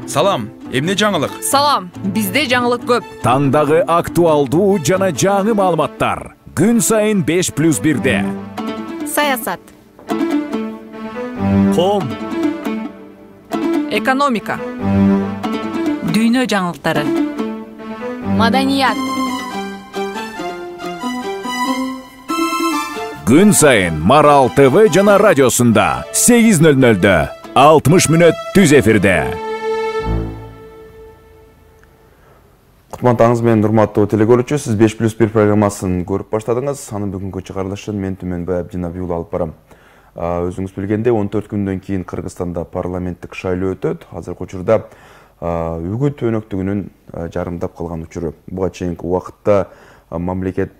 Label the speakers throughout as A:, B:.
A: Салам, эмне жаңылык?
B: Салам, бизде жаңылык көп.
C: Таңдағы актуалдуу жана жаңы маалыматтар. Күн сайын 5+1-де.
B: Саясат.
C: Ком.
B: Экономика.
D: Дүйнө жаңылыктары.
B: Маданият.
C: Күн сайын Марал ТВ жана радиосунда 8:00-дө 60 мүнөт түз эфирде.
E: Кутман менен урматтуу телекөрүүчү, сиз 5+1 программасын көрүп баштадыңыз. Анын бүгүнкү чыгарылышын мен Түмөнбай Абдинабиулы алып барам. Өзүңүз билгендей, 14 күндөн кийин Кыргызстанда парламенттик шайлоо өтөт. Азыркы учурда үгүт өнөктүгүнүн жарымдап калган учуру. Буга чейинки убакытта мамлекет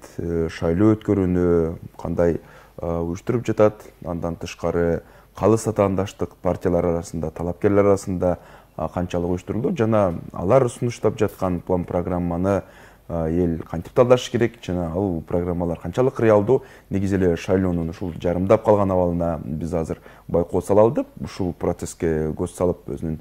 E: шайлоо өткөрүүнү кандай уюштуруп жатат, андан тышкары калыс атаандаштык партиялар арасында, талапкерлер арасында канчалык уюштурулду жана алар сунуштап жаткан план программаны эл кантип талдашы керек жана ал программалар канчалык реалдуу, негизи эле шайлоонун ушул жарымдап калган абалына биз азыр байкоо сала алдык. Ушул процесске көз салып өзүнүн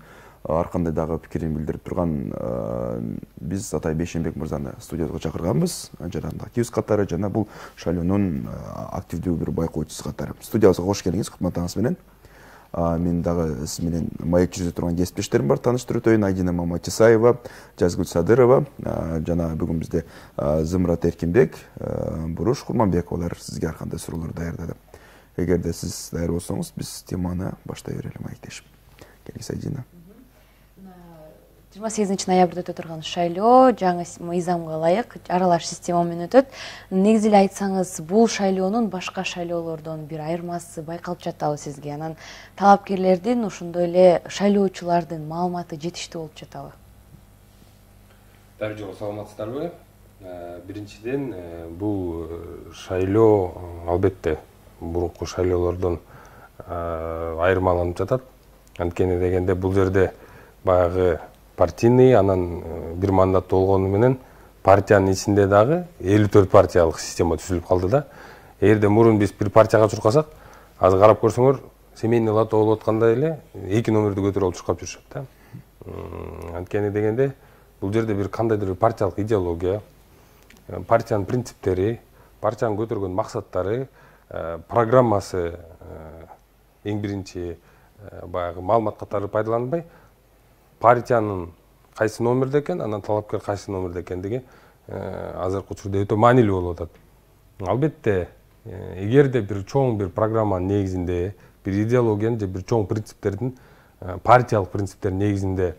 E: ар кандай дагы пикирин билдирип турган биз Атай Бейшенбек мырзаны студиябызга чакырганбыз. Жарандык активист катары жана бул шайлоонун активдүү бир байкоочусу катары. Студиябызга кош келиңиз, кутман менен. Мен дагы сиз менен маек жүргүзө турган кесиптештерим бар. Тааныштырып өтөйүн. Айдина Маматисаева, Жазгүл Садырова жана бүгүн бизде Зымрат Эркинбек, Буруш Курманбековалар сизге ар кандай суроолор даярдады. Эгерде сиз даяр болсоңуз, биз теманы баштай берели маектешип. Келиңиз, Айдина.
F: 28 ноябрда өтө турган шайлоо жаңы мыйзамга ылайык аралаш система менен өтөт. Негизи эле айтсаңыз, бул шайлоонун башка шайлоолордон бир айырмасы байкалып жатабы сизге? Анан талапкерлердин, ошондой эле шайлоочулардын маалыматы жетиштүү болуп жатабы?
G: Дары жолу саламатсыздарбы? Биринчиден, бул шайлоо албетте мурунку шайлоолордон айырмаланып жатат. Анткени дегенде бул жерде баягы партийный, анан бир мандат болгону менен партиянын ичинде дагы 54 партиялык система түзүлүп калды да. Эгерде мурун биз бир партияга чуркасак, азыр карап көрсөңөр, семейный лото болуп аткандай эле 2 номерди көтөрүп алып чуркап жүрүшөт да. Анткени дегенде бул жерде бир кандайдыр бир партиялык идеология, партиянын принциптери, партиянын көтөргөн максаттары, программасы эң биринчи баягы маалымат катары пайдаланбай, партиянын кайсы номерде экен, анан талапкер кайсы номерде экендиги азыркы учурда өтө маанилүү болуп атат. Албетте, эгерде бир чоң бир программанын негизинде, бир идеологиянын же бир чоң принциптердин, партиялык принциптердин негизинде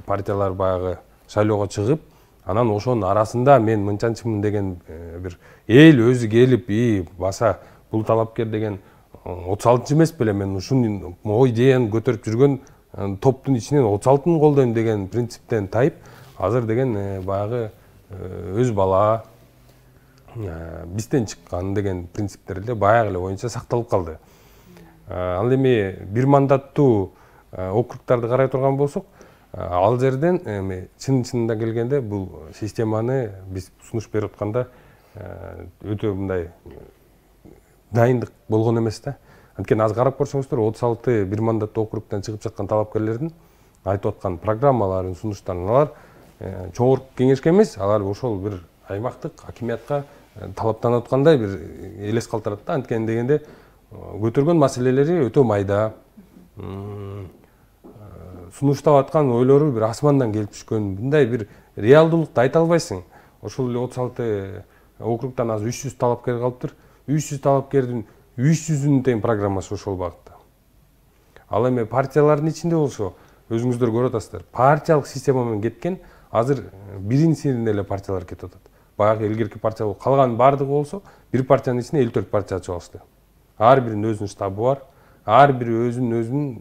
G: партиялар баягы шайлоого чыгып, анан ошонун арасында мен мынчанчымын деген бир эл өзү келип, баса бул талапкер деген 36 эмес беле, мен ушунун идеяны көтөрүп жүргөн топтун ичинен 36-ын колдойм деген принциптен тайып, азыр деген баягы өз бала бизден чыккан деген принциптерде баягы эле боюнча сакталып калды. Ал эми бир мандаттуу округдарды карай турган болсок, ал жерден чын-чынында келгенде бул системаны биз сунуш берип атканда өтө мындай дайындык болгон эмес да. Анткени азыр карап көрсөңүздөр, 36 бир мандаттуу округтан чыгып жаткан талапкерлердин айтып аткан программаларын, сунуштарын алар чоңурку кеңешке эмес, алар ошол бир аймактык хакимиятка талаптанып аткандай бир элес калтырат да. Анткени дегенде көтөргөн маселелери өтө майда, сунуштап аткан ойлору бир асмандан келип түшкөн, мындай бир реалдуулукту айта албайсың. Ошол эле 36 округтан азыр 300 талапкер калыптыр. 300 талапкердин 300-үнүн тең программасы ошол багытта. Ал эми партиялардын ичинде болсо, өзүңүздөр көрүп атасыздар, партиялык система менен кеткен азыр биринчиден эле партиялар кетип атат. Баягы илгерки партия калган бардыгы болсо, бир партиянын ичинде 54 партия ачып алышты. Ар биринин өзүнүн штабы бар, ар бири өзүнүн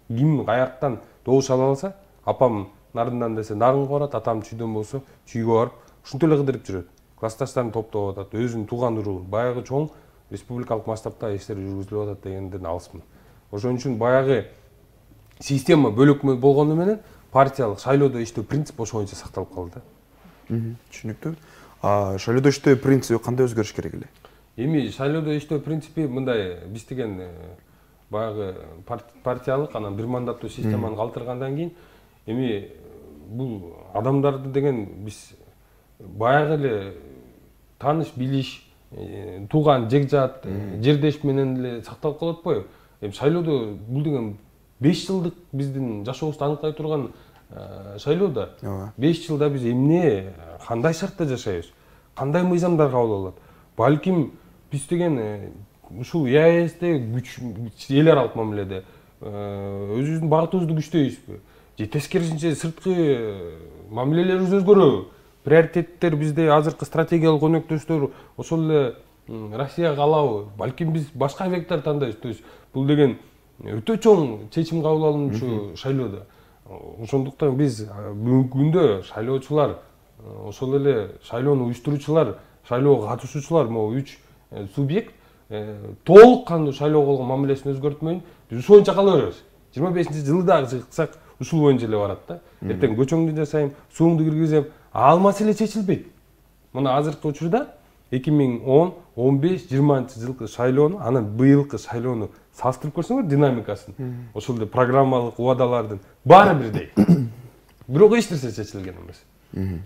G: ким каяктан добуш ала алса, апам нарындан десе нарынга барат, атам чүйдөн болсо чүйгө барып, ушинтип эле кыдырып жүрөт. Классташтарын топтоп атат, өзүнүн тууган уругун, баягы чоң республикалык масштабта иштер жүргүзүлүп атат дегенден алысмын. Ошон үчүн баягы система бөлөкмө болгону менен партиялык шайлоодо иштөө принцип ошо боюнча сакталып калды.
E: Түшүнүктүү. Шайлоодо иштөө принциби кандай өзгөрүш керек эле?
G: Эми шайлоодо иштөө принципи мындай, биз деген баягы партиялык анан бир мандаттуу системаны калтыргандан кийин эми бул адамдарды деген биз баягы эле тааныш билиш, тууган жекжат, жердеш менен эле сакталып калып атпайбы? Эми шайлоодо бул деген 5 жылдык биздин жашообузду аныклай турган шайлоодо 5 жылда биз эмне, кандай шартта жашайбыз, кандай мыйзамдар кабыл алынат? Балким биз деген ушул ЕАЭСте эл аралык мамиледе өзүбүздүн багытыбызды күчтөйбүзбү? Же тескерисинче сырткы мамилелерибиз өзгөрөбү? Приоритеттер бизде азыркы стратегиялык өнөктөштөр ошол эле Россияга калабы? Балким биз башка вектор тандайбыз. То есть бул деген өтө чоң чечим кабыл алынчу шайлоодо. Ошондуктан биз бүгүнкү күндө шайлоочулар, ошол эле шайлоону уюштуруучулар, шайлоого катышуучулар, могу 3 субъект толук кандуу шайлоого болгон мамилесин өзгөртмөйүн биз ушунча кала беребиз. 25-жылы дагы чыксак ушул боюнча эле барат да. Эртең көчөңдү жасайм, сууңду киргизем, ал маселе чечилбейт. Мына азыркы учурда 2010, 15, 20-жылкы шайлоону, анан быйылкы шайлоону салыштырып көрсөңөр динамикасын. Ошол эле программалык убадалардын баары бирдей. Бирок эч нерсе чечилген эмес.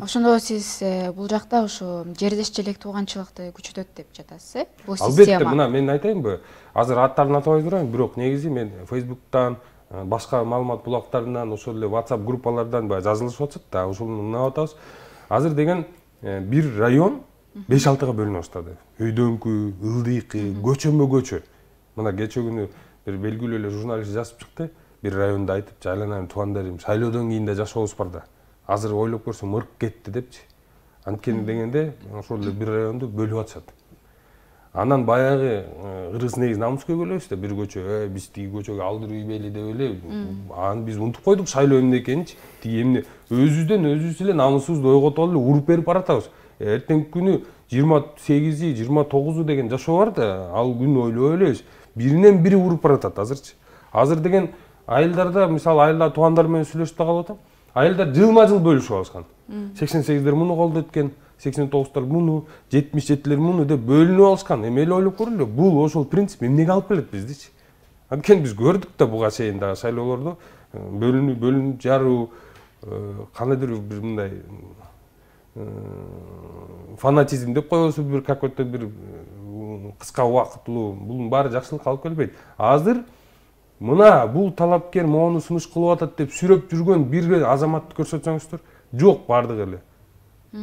H: Ошондо сиз бул жакта ушу жердешчилик, тууганчылыкты күчөтөт деп жатасыз, бул система.
G: Албетте, мына мен айтайынбы, азыр аттарын атабай турайын, бирок негизи мен Facebook'тан, башка маалымат булактарынан, ошол эле WhatsApp группалардан жазылышып атат да, ошону мына атабыз. Азыр деген бир район 5-6га бөлүнө баштады. Өйдөңкү, ылдыйкы, көчөмө-көчө. Мына кече күнү бир белгилүү эле журналист жазып чыкты, бир райондо айтып, жайланайын туугандарым, шайлоодон кийин да жашообуз бар да. Азыр ойлоп көрсөм ырк кетти депчи. Анткени дегенде ошол эле бир районду бөлүп атышат. Анан баягы кыргыз негиз намыска бөлөбүз да, бир көчө, биз тиги көчөгө алдыр үй бейли деп эле, аны биз унутуп койдук шайлоо эмне экенинчи. Тиги эмне өзүбүздөн өзүбүз эле намысыбызды ойготуп алып эле уруп берип баратабыз. Эртеңки күнү 28-и, 29-у деген жашоо бар да, ал күн ойлой элебиз. Биринен бири уруп баратат азырчы. Азыр деген айылдарда, мисалы айылда туугандар менен сүйлөшүп калып атам. Айылдар жылма-жыл бөлүшүп алышкан. 88'дер муну колдо эткен, 89'дар муну, 77'лер муну деп бөлүнүп алышкан. Эми эле ойлоп көрөлү, бул ошол принцип эмнеге алып келет биздичи? Анткени биз көрдүк да буга чейин дагы шайлоолордо бөлүнүп жаруу, кандайдыр бир мындай фанатизм деп коебуз, бир какой-то бир кыска убакыттуу, бунун баары жакшылыкка алып келбейт. Азыр мына бул талапкер моуну сунуш кылып атат деп сүрөп жүргөн бир азаматты көрсөтсөңүздөр, жок, бардыгы эле.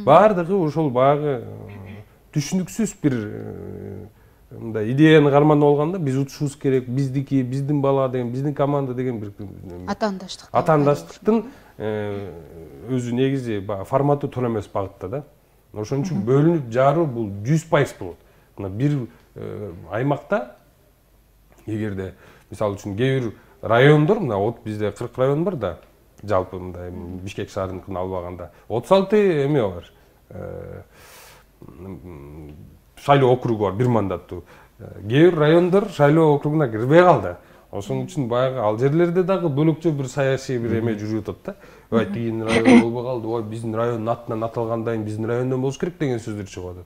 G: Бардыгы ошол баягы түшүнүксүз бир мындай идеяны карманып алганда, биз утушубуз керек, биздики, биздин бала деген, биздин команда деген бир атаандаштыктын өзү негизи форматы туура эмес багытта да. Ошон үчүн бөлүнүп жаруу бул 100% болот. Мына бир аймакта эгерде мисалы үчүн кээ бир райондор, мына бизде 40 район бар да, жалпы мындай Бишкек шаарыныкын албаганда 36 эме бар. Шайлоо округу бар, бир мандаттуу. Кээ бир райондор шайлоо округуна кирбей калды. Ошон үчүн баягы ал жерлерде дагы бөлөкчө бир саясий бир эме жүрүп атат да. Ой, тигин район болбой калды, ой, биздин райондун атынан аталгандайын, биздин райондон болуш керек деген сөздөр чыгып атат.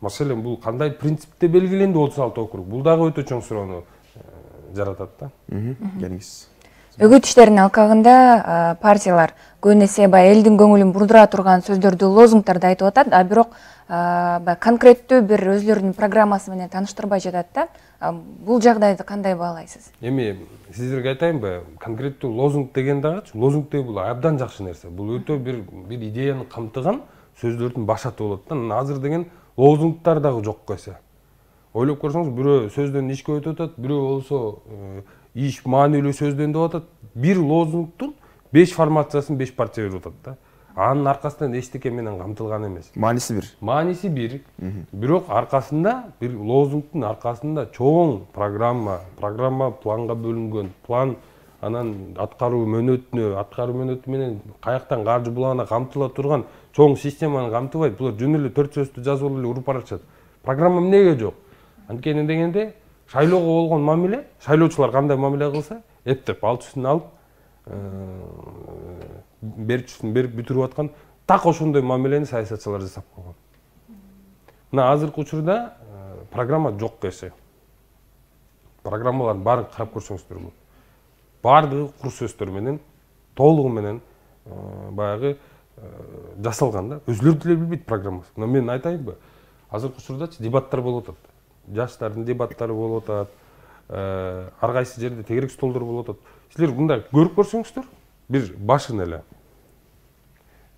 G: Маселен, бул кандай принципте белгиленди 36 округ? Бул дагы өтө чоң суроону жаратат да.
E: Келиңиз.
F: Өгөт иштеринин алкагында партиялар көбүн эсе элдин көңүлүн бурдура турган сөздөрдү, лозунгдарды айтып атат, а бирок конкреттүү бир өзлөрүнүн программасы менен тааныштырбай жатат да. Бул жагдайды кандай баалайсыз? Эми
G: сиздерге айтайынбы, конкреттүү лозунг деген дагычы, лозунг деген бул абдан жакшы нерсе. Бул өтө бир идеяны камтыган сөздөрдүн башаты болот да. Азыр деген лозунгдар дагы жок койсо. Ойлоп көрсөңүз, бирөө сөздөн ишке өтүп атат, бирөө болсо иш маанилүү сөздөн деп атат. Бир лозунгдун 5 формациясын 5 партия берип атат да. Анын аркасынан эчтеке менен камтылган эмес.
E: Мааниси бир.
G: Мааниси бир. Бирок аркасында, бир лозунгдун аркасында чоң программа планга бөлүнгөн. План анан аткаруу мөөнөтү менен каяктан каржы булагына камтыла турган чоң системаны камтыбайт. Булар жөн эле 4 сөздү жазып алып эле уруп барышат. Программа эмнеге жок? Анткени дегенде шайлоого болгон мамиле, шайлоочулар кандай мамиле кылса, эптеп алчысын алып, берчүсүн берип бүтүрүп аткан так ошондой мамилени саясатчылар жасап койгон. Мына азыркы учурда программа жок эсе. Программалардын баарын карап көрсөңүздөр бул. Баардыгы кур сөздөр менен, толугу менен баягы жасалган да. Өзүлөрү деле билбейт программасы. Мына мен айтайынбы? Азыркы учурдачы дебаттар болуп атат. Жаштардын дебаттары болуп атат. Ар кайсы жерде тегерек столдор болуп атат. Силер мындай көрүп көрсөңүздөр, бир башын эле.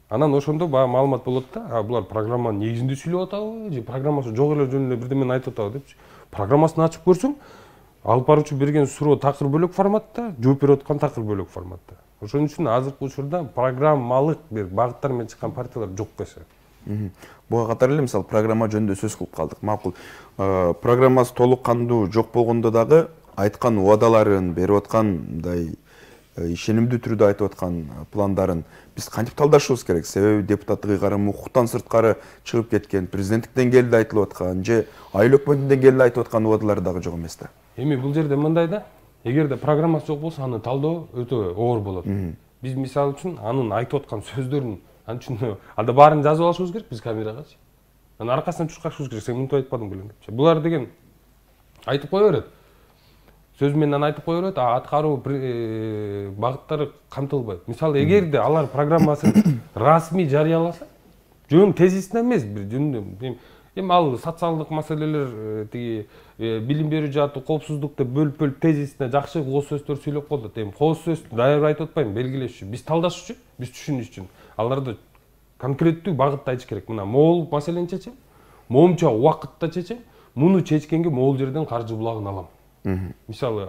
G: Анан ошондо баягы маалымат болот да, булар программанын негизинде сүйлөп атабы, же программасы жок эле жөнүндө бирдемени айтып атабы депчи. Программасын ачып көрсөң, алып баруучу берген суроо такыр бөлөк форматта, жооп берип аткан такыр бөлөк форматта. Ошон үчүн азыркы учурда программалык бир багыттар менен чыккан партиялар жок эсе.
E: Буга катар эле мисалы программа жөнүндө сөз кылып калдык. Макул. Программасы толук кандуу жок болгондо дагы айткан убадаларын, берип аткан мындай ишенимдүү түрдө айтып аткан пландарын биз кантип талдашыбыз керек? Себеби депутаттык ыйгарым укуктан сырткары чыгып кеткен, президенттик деңгээлде айтылып аткан же айыл өкмөтүнүн деңгээлде айтып аткан убадалар дагы жок эмес да.
G: Эми бул жерде мындай да, эгерде программасы жок болсо аны талдоо өтө оор болот. Биз мисалы үчүн анын айтып аткан сөздөрүн ан үчүн анда баарын жазып алышыбыз керек биз камерагачы. Анын аркасынан чуркашыбыз керек. Сен мынтип айтпадың белең депчи. Булар деген айтып кое берет. Сөз менен айтып кое берет, аткаруу багыттары камтылбайт. Мисалы эгерде алар программасын расмий жарыяласа, жөн тезисине эмес, бир жөн эми ал социалдык маселелер, тиги билим берүү жааты, коопсуздук деп бөлүп тезисине жакшы кооз сөздөр сүйлөп коет. Эми кооз сөз дайыр айтып атпайм, белгилеш үчүн, биз талдаш үчүн, биз түшүнүш үчүн аларды конкреттүү багытта айтыш керек. Мына могул маселени чечем, момунча убакытта чечем, муну чечкенге могул жерден каржы булагын алам. Мисалы,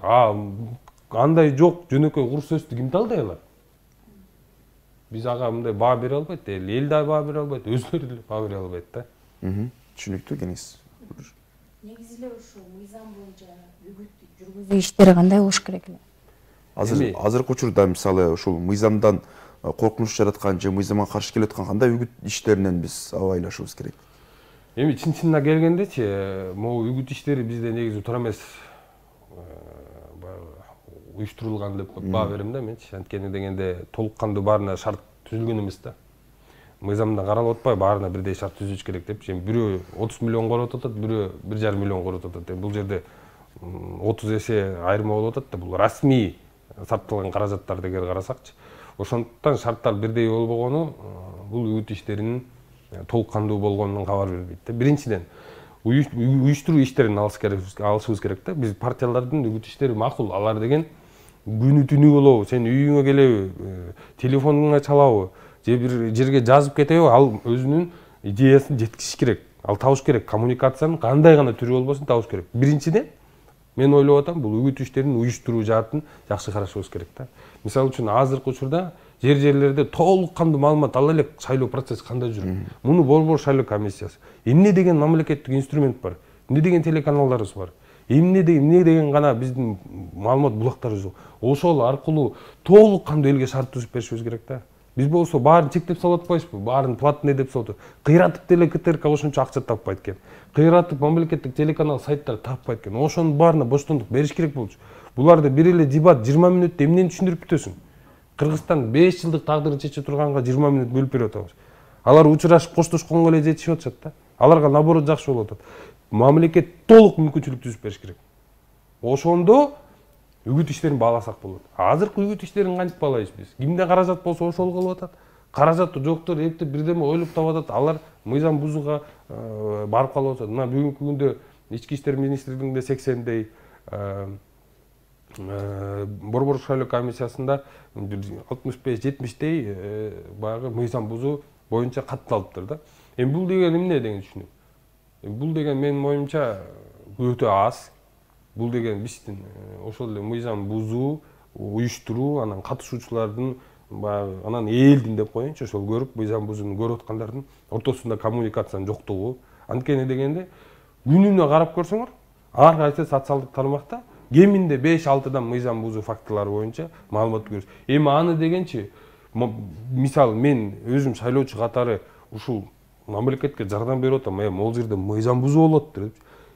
G: андай жок жөнөкөй кур сөздү ким талдай алат? Биз ага мындай баа бере албайт, эл да баа бере албайт, өзүлөрү деле баа бере албайт да.
E: Түшүнүктүү кеңеш.
F: Негизи эле ошо мыйзам боюнча үгүт жүргүзүү иштери кандай болуш керек эле?
E: Азыркы учурда мисалы ушул мыйзамдан коркунуч жараткан же мыйзамга каршы келип аткан кандай үгүт иштеринен биз абайлашыбыз керек?
G: Эми чын-чынына келгендечи, могу үгүт иштери бизде негизи туура эмес уюштурулган деп баа берем да менчи. Анткени дегенде толук кандуу баарына шарт түзүлгөн эмес да. Мыйзамда каралып атпай, баарына бирдей шарт түзүш керек деп. Бирөө 30 миллион коротуп атат, бирөө 1,5 миллион коротуп атат. Бул жерде 30 эсе айырма болуп атат да. Бул расмий сарпталган каражаттарды эгер карасакчы. Ошондуктан шарттар бирдей болбогону бул үгүт иштеринин толук кандуу болгонунан кабар бербейт да. Биринчиден уюштуруу иштерин алышыбыз керек да. Биз партиялардын үгүт иштери макул, алар деген күнү түнү болобу, сен үйүңө келеби, телефонуңа чалабы, же бир жерге жазып кетеби, ал өзүнүн идеясын жеткизиш керек. Ал табыш керек, коммуникациянын кандай гана түрү болбосун табыш керек. Биринчиден мен ойлоп атам, бул үгүт иштерин уюштуруу жаатын жакшы карашыбыз керек да. Мисалы үчүн азыркы учурда жерлерде толук кандуу маалымат ала элек шайлоо процесси кандай жүрөт. Муну борбор шайлоо комиссиясы. Эмне деген мамлекеттик инструмент бар? Эмне деген телеканалдарыбыз бар? Эмне деген гана биздин маалымат булактарыбыз бар? Ошол аркылуу толук кандуу элге шарт түзүп беришибиз керек да. Биз болсо баарын чектеп салып атпайбызбы? Баарын платный деп салып. Кыйратып деле КТРК ошончо акча таппайт экен. Кыйратып мамлекеттик телеканал сайттар таппайт экен. Ошонун баарына боштондук бериш керек болчу. Буларды бир эле дебат 20 мүнөттө эмнени түшүндүрүп бүтөсүң? Кыргызстан 5 жылдык тагдырын чече турганга 20 мүнөт бөлүп берип атабыз. Алар учурашып коштошконго эле жетишип атышат да. Аларга наоборот жакшы болуп атат. Мамлекет толук мүмкүнчүлүк түзүп бериш керек. Ошондо үгүт иштерин бааласак болот. Азыркы үгүт иштерин кантип баалайбыз биз? Кимде каражат болсо ошол кылып атат. Каражаты жоктор эптеп бирдеме ойлоп таап атат. Алар мыйзам бузууга барып калып атат. Мына бүгүнкү күндө ички иштер министрлигинде 80дей, борбор шайлоо комиссиясында 65-70дей баягы мыйзам бузуу боюнча катталыптыр да. Эми бул деген эмне деген түшүнөм. Бул деген менин оюмча өтө аз. Бул деген биздин ошол эле мыйзам бузуу, уюштуруу, анан катышуучулардын баягы анан элдин деп коеюнчу, ошол көрүп мыйзам бузууну көрүп аткандардын ортосунда коммуникациянын жоктугу. Анткени дегенде күнүнө карап көрсөңөр, ар кайсы социалдык тармакта кеминде 5-6дан мыйзам бузуу фактылары боюнча маалымат көрүш. Эми аны дегенчи, мисалы мен өзүм шайлоочу катары ушул мамлекетке жардам берип атам, могул жерде мыйзам бузуу болот деп.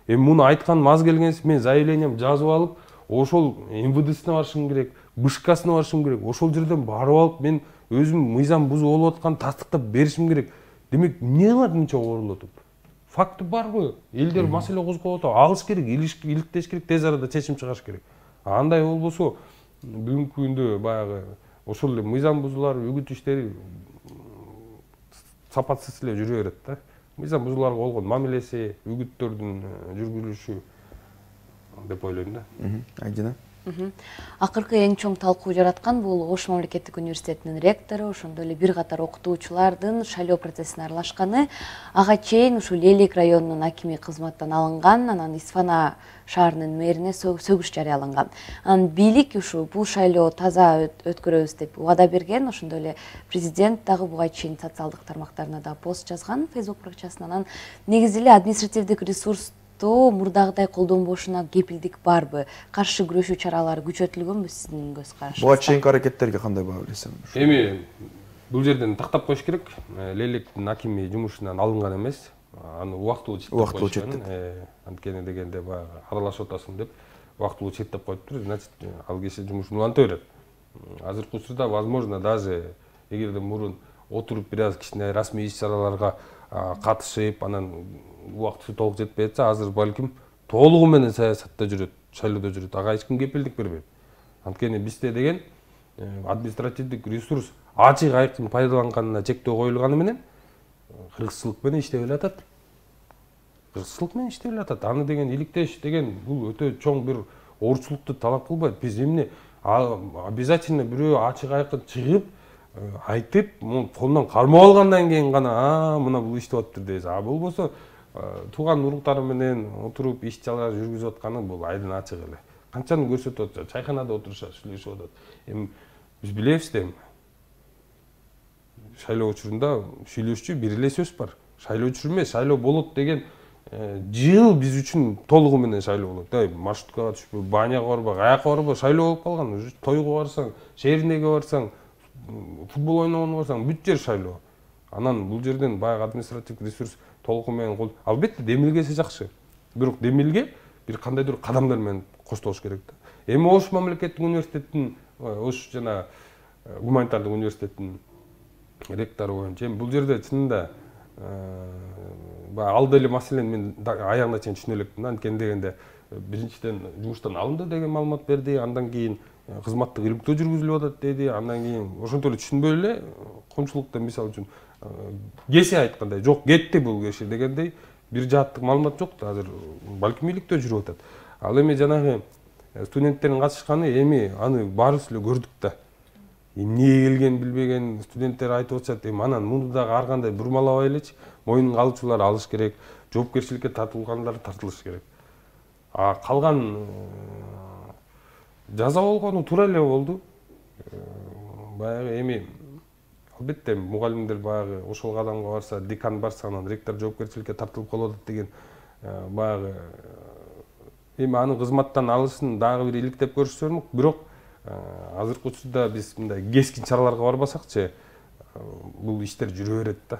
G: Эми муну айтканым аз келгенсип, мен заявлением жазып алып, ошол МВДсине барышым керек, БШКсына барышым керек. Ошол жерден барып алып, мен өзім мыйзам бузуу болуп аткан тастыктап беришим керек. Демек эмне кылат мынча орулутуп? Факты барбы? Элдер маселе козгоп атат, алыш керек, иликтеш керек, тез арада чечим чыгарыш керек. Андай болбосо бүгүнкү күндө баягы ошол эле мыйзам бузуулар, үгүт иштери сапатсыз эле жүрө берет да. Мыйзам бузууларга болгон мамилеси, үгүттөрдүн жүргүзүлүшү деп ойлойм да.
E: Айдина.
F: Акыркы эң чоң талкуу жараткан бул Ош мамлекеттик университетинин ректору, ошондой эле бир катар окутуучулардын шайлоо процессине аралашканы. Ага чейин ушул Элек районунун акими кызматтан алынган, анан Исфана шаарынын мэрине сөгүш жарыяланган. Анан бийлик ушу бул шайлоо таза өткөрөбүз деп убада берген. Ошондой эле президент дагы буга чейин социалдык тармактарына да пост жазган Facebook баракчасынан. Анан негизи эле административдик ресурс мурдагыдай колдонбошуна кепилдик барбы? Каршы күрөшүү чаралары күчөтүлгөнбү сиздин көз карашыңызда?
E: Буга чейинки аракеттерге кандай баа бересиң?
G: Эми бул жерден тактап коюш керек. Электин акими жумушунан алынган эмес. Аны убактылуу четтеп коюшкан. Анткени дегенде баягы аралашып атасың деп убактылуу четтеп коюптур. Значит, ал киши жумушун уланта берет. Азыркы учурда возможно даже эгерде мурун отуруп бир аз кичине расмий иш-чараларга катышып, анан убактысы толук жетпей атса, азыр балким толугу менен саясатта жүрөт, шайлоодо жүрөт. Ага эч ким кепилдик бербейт. Анткени бизде деген административдик ресурс ачык айкын пайдаланганына чектөө коюлганы менен кыргызчылык менен иштеп элатат. Кыргызчылык менен иштеп элатат. Аны деген иликтеш деген бул өтө чоң бир орчулукту талап кылбайт. Биз эмне обязательно бирөө ачык айкын чыгып айтып, колунан кармап алгандан кийин гана мына бул иштеп атыптыр дейбиз. Болбосо тууган уруктары менен отуруп иш-чаралар жүргүзүп атканы бул айдын ачык эле. Канчаны көрсөтүп атат, чайканада отурушат, сүйлөшүп атат. Эми биз билебиз да, шайлоо учурунда сүйлөшчү бир эле сөз бар. Шайлоо учуру эмес, шайлоо болот деген жыл биз үчүн толугу менен шайлоо болот. Маршруткага түшпө, баняга барба, каяка барба, шайлоо болуп калган. Тойго барсаң, шээринеге барсаң, футбол ойногону барсаң, бүт жер шайлоо. Анан бул жерден баягы административдик ресурс толугу менен кол. Албетте демилгеси жакшы. Бирок демилге бир кандайдыр кадамдар менен коштолуш керек да. Эми Ош мамлекеттик университеттин, Ош жана гуманитардык университеттин ректору боюнча бул жерде чынында алды эле маселени мен аягына чейин түшүнө элекмин. Анткени дегенде биринчиден жумуштан алынды деген маалымат берди, андан кийин кызматтык иликтөө жүргүзүлүп атат деди, андан кийин ошентип эле түшүнбөй эле коомчулукта мисалы үчүн кесе айткандай жок кетти бул киши дегендей бир жааттык маалымат жок да. Азыр балким иликтөө жүрүп атат. Ал эми жанагы студенттердин катышканы эми аны баарыбыз эле көрдүк да. Эмне келген билбеген студенттер айтып атышат. Эми анан муну дагы ар кандай бурмалабай элечи, моюнуна алуучулар алыш керек, жоопкерчиликке тартылгандар тартылыш керек. Калган жаза болгону туура эле болду. Баягы эми албетте мугалимдер баягы ошол кадамга барса, декан барса, анан ректор жоопкерчиликке тартылып калып атат деген баягы эми анын кызматтан алышын дагы бир иликтеп көрүшсө, бирок азыркы учурда биз мындай кескин чараларга барбасакчы, бул иштер жүрө берет да.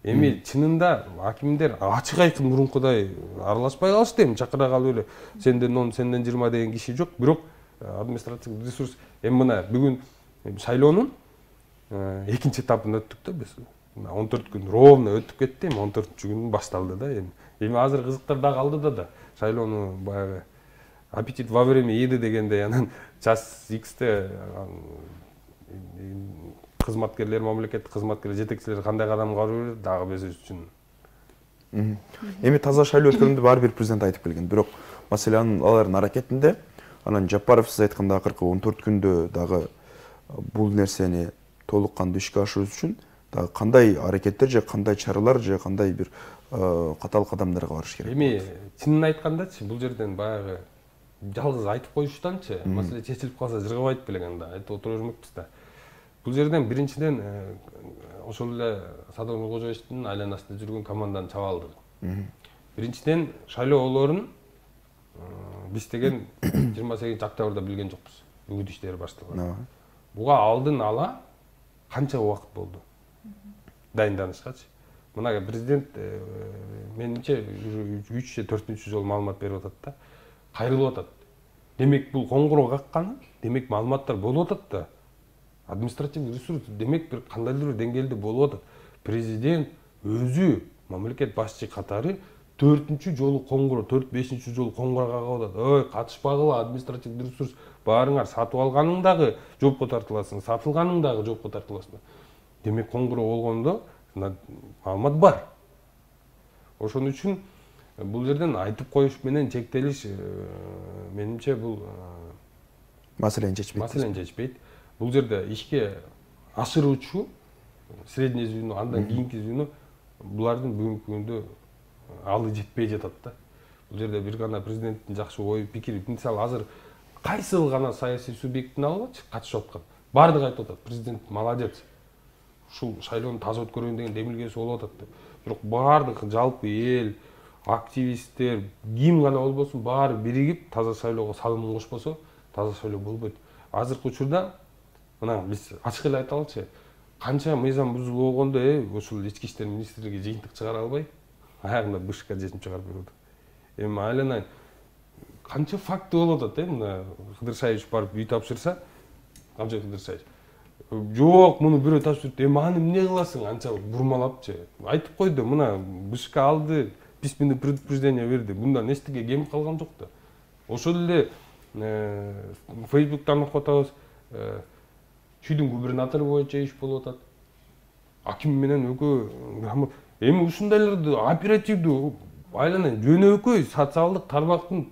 G: Эми чынында акимдер ачык айкын мурункудай аралашпай калышты. Эми чакыра калып эле сенден 10, сенден 20 деген киши жок. Бирок административдик ресурс эми мына бүгүн шайлоонун экинчи этабын өттүк да биз. 14 күн ровно өтүп кетти, эми 14-чү күн башталды да. Эми азыр кызыктар да калды да. Шайлоону баягы аппетит во время еды дегенде анан час X'те кызматкерлер, мамлекеттик кызматкерлер, жетекчилер кандай кадам каруу керек дагы биз үчүн.
E: Эми таза шайлоо өткөрүндө баары бир президент айтып келген. Бирок маселенин алардын аракетинде анан Жапаров сиз айтканда акыркы 14 күндө дагы бул нерсени толук кандуу ишке ашыруу үчүн дагы кандай аракеттер же кандай чаралар же кандай бир катаал кадамдарга барыш керек?
G: Эми чынын айткандачы бул жерден баягы жалгыз айтып коюштанчы маселе чечилип калса жыргабайт белең анда айтып отура бермекпиз да. Бул жерден биринчиден ошол эле Садыр Нуркожоевичтин айланасында жүргөн команданы чаба алдык. Биринчиден шайлоолорун биз деген 28 октябрда билген жокпуз. Үгүт иштери башталган. Буга алдын ала канча убакыт болду дайынданышкачы. Мына президент менимче 3 же 4-чү жолу маалымат берип атат да. Кайрылып атат. Демек бул коңгуроо какканы, демек маалыматтар болуп атат да. административдик ресурс демек бир кандайдыр бир деңгээлде болуп атат. Президент өзү мамлекет башчы катары 4-чү жолу коңгуроо, 4-5-чү жолу коңгуроо кагып атат. Ой, катышпагыла, административдик ресурс баарыңар сатып алганың дагы жоопко тартыласың, сатылганың дагы жоопко тартыласың. Демек коңгуроо болгондо маалымат бар. Ошон үчүн бул жерден айтып коюш менен чектелиш менимче бул
E: маселени чечпейт.
G: Бул жерде ишке ашыруучу средний звено, андан кийинки звено булардын бүгүнкү күндө алы жетпей жатат да. Бул жерде бир гана президенттин жакшы ой пикири, мисалы азыр кайсыл гана саясий субъекттин алып катышып аткан. Бардыгы айтып атат, президент молодец. Ушул шайлоону таза өткөрөйүн деген демилгеси болуп атат деп. Бирок бардык жалпы эл, активисттер, ким гана болбосун баары биригип таза шайлоого салымын кошпосо, таза шайлоо болбойт. Азыркы учурда мына биз ачык эле айталычы, канча мыйзам бузулуп болгондо ушул ички иштер министрлиги жыйынтык чыгара албай, аягында бышка чечим чыгарып берет. Эми айланайын канча факты болуп атат, мына Кыдыршаевич барып үй тапшырса, Абжай Кыдыршаевич. Жок, муну бирөө тапшырып, эми аны эмне кыласың, анча бурмалапчы. Айтып койду, мына бышка алды, письменный предупреждение берди. Мындан эчтеке кем калган жок да. Ошол эле Facebook'tan окуп атабыз. Чүйдүн губернатору боюнча иш болуп атат. Аким менен экөө эми ушундайларды оперативдүү айланайын жөнөкөй социалдык тармактын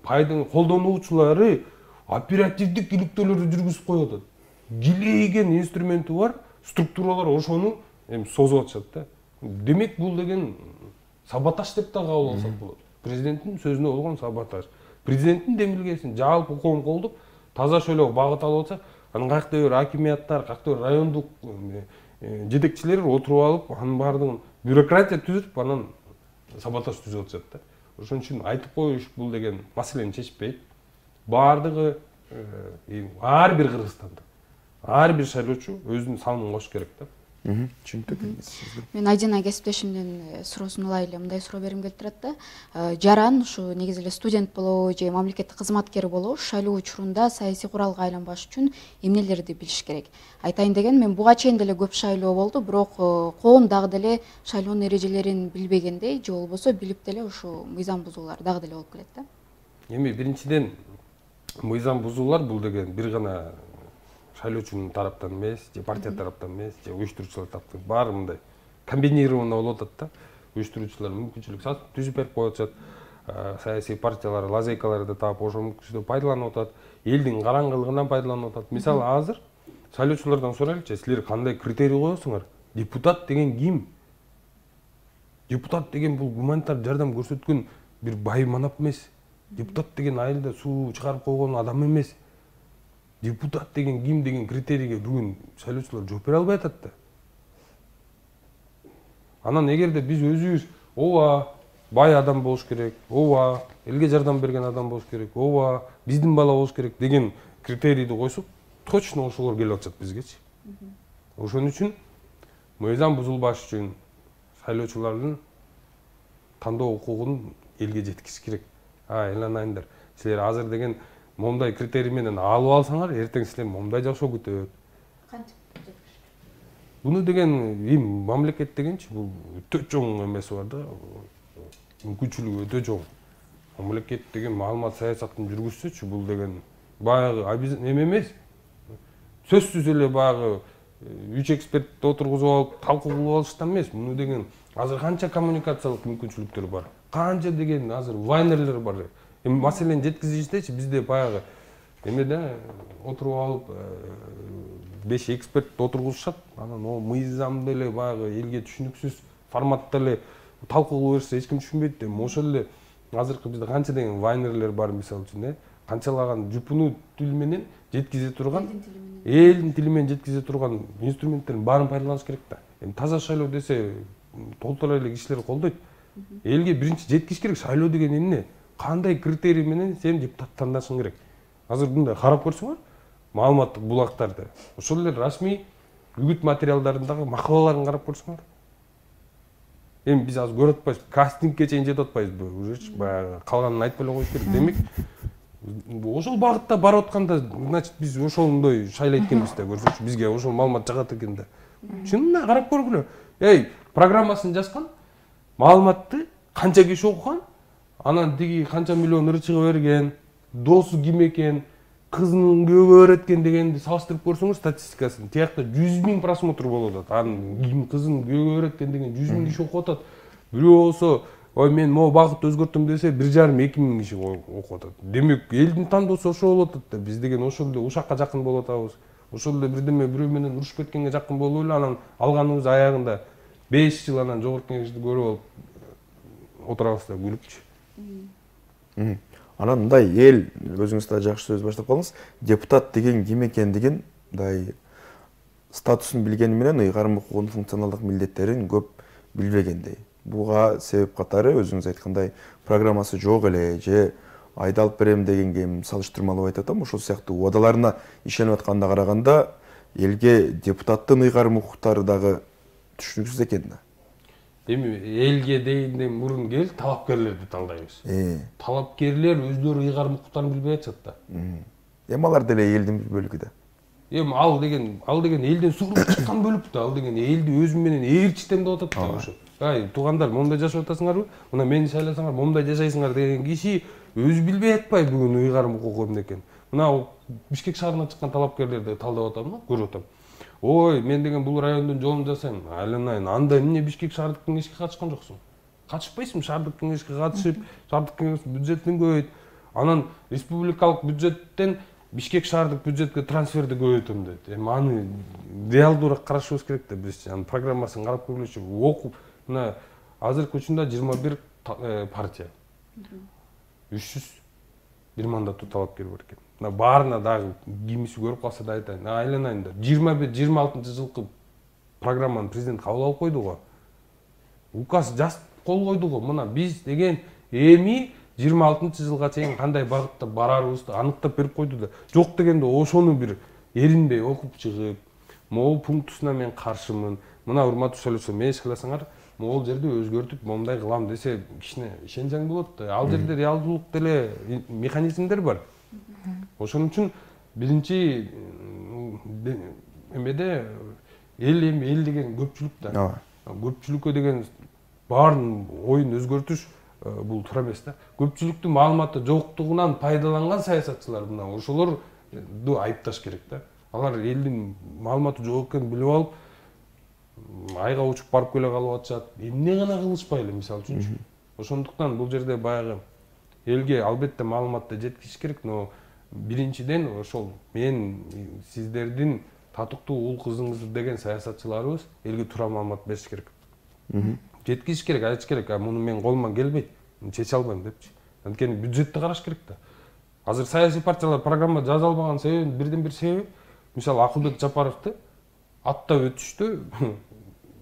G: пайдын колдонуучулары оперативдик иликтөөлөрдү жүргүзүп коюп атат. Килейген инструменти бар, структуралар ошону эми созуп атышат да. Демек бул деген саботаж деп да кабыл алсак болот. Президенттин сөзүнө болгон саботаж. Президенттин демилгесин жалпы коом колдоп таза шайлоого багыт алып атса, анын кайякта бир акимияттар, кайякта бир райондук жетекчилер отуруп алып, анын баардыгын бюрократия түзүп, анан саботаж түзүп атышат да. Ошон үчүн айтып коюш бул деген маселени чечпейт. Баардыгы ар бир Кыргызстанда, ар бир шайлоочу өзүнүн салымын кошуш керек да.
E: Түшүнүктүү.
H: Мен Айдина кесиптешимдин суроосун улай эле мындай суроо бергим келип турат да. Жаран ушу негизи эле студент болобу же мамлекеттик кызматкер болобу шайлоо учурунда саясий куралга айланбаш үчүн эмнелерди билиш керек? Айтайын деген мен буга чейин деле көп шайлоо болду, бирок коом дагы деле шайлоонун эрежелерин билбегендей же болбосо билип деле ушу мыйзам бузуулар дагы деле болуп келет да.
G: Эми биринчиден мыйзам бузуулар бул деген бир гана шайлоочунун тараптан эмес, же партия тараптан эмес, же уюштуруучулар тараптан баары мындай комбинированно болуп атат да. Уюштуруучулар мүмкүнчүлүк түзүп берип коюп атышат. Саясий партиялар лазейкаларды таап ошол мүмкүнчүлүктү пайдаланып атат. Элдин караңгылыгынан пайдаланып атат. Мисалы азыр шайлоочулардан сурайлычы, силер кандай критерий коесуңар? Депутат деген ким? Депутат деген бул гуманитар жардам көрсөткөн бир бай манап эмес. Депутат деген айылда суу чыгарып койгон адам эмес. Депутат деген ким деген критерийге бүгүн шайлоочулар жооп бере албай атат да. Анан эгерде биз өзүбүз ооба бай адам болуш керек, ооба элге жардам берген адам болуш керек, ооба биздин бала болуш керек деген критерийди койсок, точно ошолор келип атышат бизгечи. Ошон үчүн мыйзам бузулбаш үчүн шайлоочулардын тандоо укугун элге жеткизиш керек. Айланайындар, силер азыр деген момдай критерий менен алып алсаңар, эртең силер момдай жашоо күтөт.
H: Кантип жеткириш керек?
G: Буну деген мамлекет дегенчи бул өтө чоң эмеси бар да. Мүмкүнчүлүгү өтө чоң. Мамлекет деген маалымат саясатын жүргүзсөчү, бул деген баягы эме эмес. Сөзсүз эле баягы 3 эксперт отургузуп алып, талкуу кылып алыштан эмес. Муну деген азыр канча коммуникациялык мүмкүнчүлүктөр бар. Канча деген азыр вайнерлер бар. Эми маселени жеткизиштечи бизде баягы эмеде отуруп алып 5 эксперт отургузушат, анан о мыйзамды эле баягы элге түшүнүксүз форматта эле талкуу кылып берсе эч ким түшүнбөйт. Эми ошол эле азыркы бизде канча деген вайнерлер бар мисалы үчүн, канчалаган жупуну тил менен жеткизе турган, элдин тили менен жеткизе турган инструменттердин баарын пайдаланыш керек да. Эми таза шайлоо десе толтура эле кишилер колдойт. Элге биринчи жеткиш керек, шайлоо деген эмне? Кандай критерий менен сен депутат тандашың керек? Азыр мындай карап көрсөңөр, маалыматтык булактарды, ошол эле расмий үгүт материалдарындагы макалаларын карап көрсөңөр. Эми биз азыр көрүп атпайбыз, кастингке чейин жетип атпайбызбы? Уже баягы калганын айтып эле коюш керек. Демек, ошол багытта барып атканда, значит, биз ошондой шайлайт экенбиз да, көрсөңчү, бизге ошол маалымат жагат экен да. Чынына карап көргүлө. Программасын жазган, маалыматты канча киши окуган, анан тиги канча миллион ырчыгы берген, досу ким экен, кызын күйөөгө öğretкен дегенди салыштырып көрсөңүз статистикасын, тиякта 100.000 просмотр болуп атат. Анын ким кызын күйөөгө öğretкен деген 100.000 киши окуп атат. Бирөө болсо, ой мен могу багытты өзгөрттүм десе 1,5-2 киши окуп атат. Демек, элдин тандоосу ошол болуп атат да. Биз деген ошол эле ушакка жакын болуп атабыз. Ошол эле бирдеме бирөө менен урушуп кеткенге жакын болуп эле анан алганыбыз аягында 5 жыл анан жогорку кеңешти көрүп алып отурабыз да күлүпчү.
E: Анан мындай эл, өзүңүз да жакшы сөз баштап калдыңыз, депутат деген ким экендигин, мындай статусун билгени менен ыйгарым укугунун функционалдык милдеттерин көп билбегендей. Буга себеп катары өзүңүз айткандай программасы жок эле же айдалып берем дегенге салыштырмалуу айтып атам. Ошол сыяктуу убадаларына ишенип атканда караганда элге депутаттын ыйгарым укуктары дагы түшүнүксүз экен да.
G: Эми элге дейинден мурун кел талапкерлерди тандайбыз. Талапкерлер өздөрү ыйгарым укуктарын билбей атышат да.
E: Эми алар деле элдин бир бөлүгү да.
G: Эми ал деген элден сугуруп чыккан бөлүк да. Ал деген элди өзү менен ээрчитем деп атат да ошо. Туугандар, момундай жашап атасыңарбы? Мына мени шайласаңар, момундай жашайсыңар деген киши өзү билбей атпай бүгүн ыйгарым укугу эмне экен. Мына Бишкек шаарына чыккан талапкерлерди талдап атам да, көрүп атам. Ой, мен деген бул райондун жолун жасайм. Айланайын. Анда эмне Бишкек шаардык кеңешке катышкан жоксуң? Катышпайсың, шаардык кеңешке катышып, шаардык кеңеш бюджетин көбөйт. Анан республикалык бюджеттен Бишкек шаардык бюджетке трансферди көбөйтөм дейт. Эми аны реалдуураак карашыбыз керек да биз. Аны программасын карап көргүлөчү. Окуп, мына азыркы учурда 21 партия. 301 мандаттуу талапкер бар экен. Мына баарына дагы кимиси көрүп калса да айтайын. Айланайын да. 21-26-жылкы программаны президент кабыл алып койду го. Указ жазып кол койду го. Мына биз деген эми 26-жылга чейин кандай багытта барарыбызды аныктап берип койду да. Жок дегенде ошону бир эринбей окуп чыгып, могул пунктусуна мен каршымын. Мына урматтуу шайлоочулар, мени шайласаңар, могул жерди өзгөртүп, момундай кылам десе, кичине ишенчең болот да. Ал жерде реалдуулук деле механизмдер бар. Ошон үчүн биринчи эмеде эл деген көпчүлүк да. Көпчүлүккө деген баарын оюн өзгөртүш бул туура эмес да. Көпчүлүктүн маалыматы жоктугунан пайдаланган саясатчылар мына ошолорду айыпташ керек да. Алар элдин маалыматы жок экенин билип алып, айга учуп барып келе калып атышат. Эмне гана кылышпай эле мисалы үчүнчү. Ошондуктан бул жерде баягы элге албетте маалыматты жеткизиш керек, но биринчиден ошол мен сиздердин татыктуу уул кызыңыз деген саясатчыларыбыз элге туура маалымат бериш керек. Жеткизиш керек, айтыш керек. Муну мен колуман келбейт, чече албайм депчи. Анткени бюджетти караш керек да. Азыр саясий партиялар программа жаза албаган себеби бирден бир себеби, мисалы Акылбек Жапаровду аттап өтүштү,